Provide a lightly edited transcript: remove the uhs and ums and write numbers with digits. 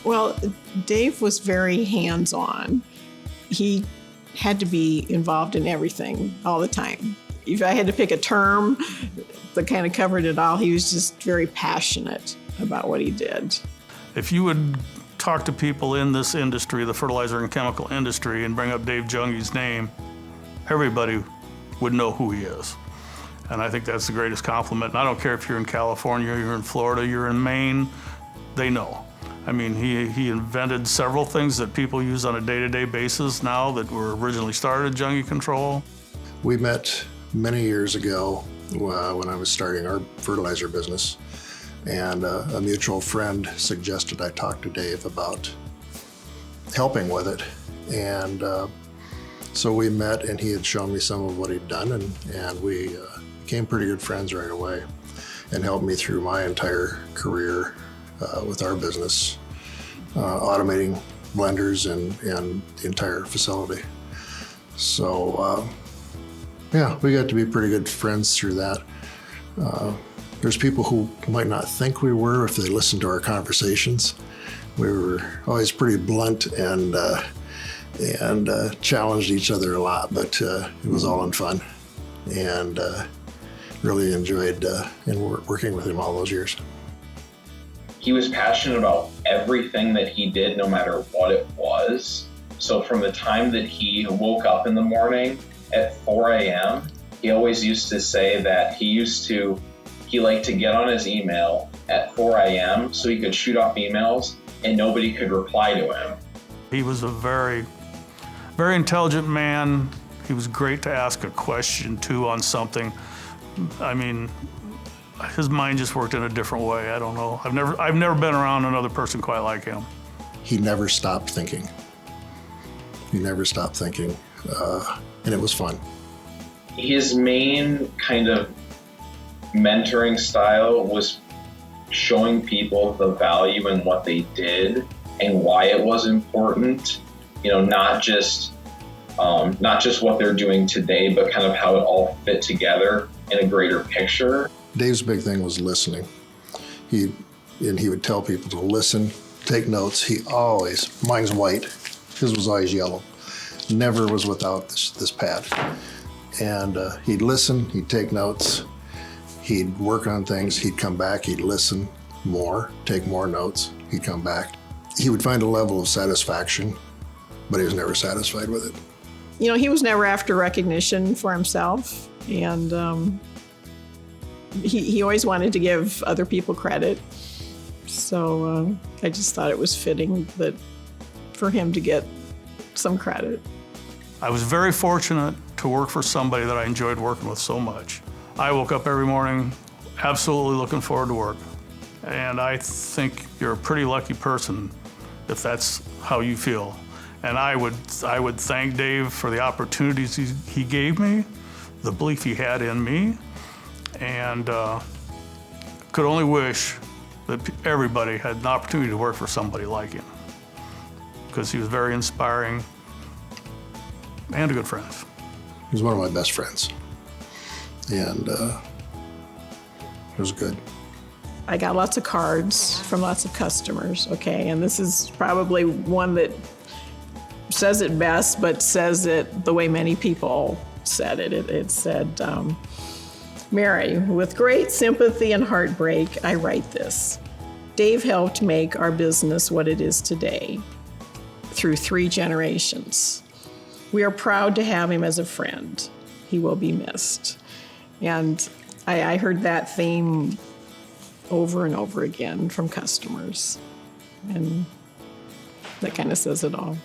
Well, Dave was very hands-on. He had to be involved in everything all the time. If I had to pick a term that kind of covered it all, he was just very passionate about what he did. If you would talk to people in this industry, the fertilizer and chemical industry, and bring up Dave Junge's name, everybody would know who he is. And I think that's the greatest compliment. And I don't care if you're in California, you're in Florida, you're in Maine, they know. I mean, he invented several things that people use on a day-to-day basis now that were originally started at Junge Control. We met many years ago when I was starting our fertilizer business, and a mutual friend suggested I talk to Dave about helping with it. And so we met, and he had shown me some of what he'd done, and we became pretty good friends right away, and helped me through my entire career with our business, automating blenders and the entire facility. So yeah, we got to be pretty good friends through that. There's people who might not think we were if they listened to our conversations. We were always pretty blunt and challenged each other a lot, but it was all in fun, and really enjoyed working with him all those years. He was passionate about everything that he did, no matter what it was. So from the time that he woke up in the morning at 4 a.m., he always used to say that he liked to get on his email at 4 a.m. so he could shoot off emails and nobody could reply to him. He was a very, very intelligent man. He was great to ask a question to on something. I mean, his mind just worked in a different way. I don't know. I've never been around another person quite like him. He never stopped thinking. He never stopped thinking, and it was fun. His main kind of mentoring style was showing people the value in what they did and why it was important. You know, not just what they're doing today, but kind of how it all fit together in a greater picture. Dave's big thing was listening. He would tell people to listen, take notes. Mine's white, his was always yellow. Never was without this pad. And he'd listen, he'd take notes, he'd work on things, he'd come back, he'd listen more, take more notes, he'd come back. He would find a level of satisfaction, but he was never satisfied with it. You know, he was never after recognition for himself, and he always wanted to give other people credit. So I just thought it was fitting that for him to get some credit. I was very fortunate to work for somebody that I enjoyed working with so much. I woke up every morning absolutely looking forward to work. And I think you're a pretty lucky person if that's how you feel. And I would thank Dave for the opportunities he gave me, the belief he had in me, and could only wish that everybody had an opportunity to work for somebody like him, because he was very inspiring and a good friend. He was one of my best friends, and it was good. I got lots of cards from lots of customers, okay, and this is probably one that says it best, but says it the way many people said it. It said, Mary, with great sympathy and heartbreak, I write this. Dave helped make our business what it is today through 3 generations. We are proud to have him as a friend. He will be missed. And I heard that theme over and over again from customers. And that kind of says it all.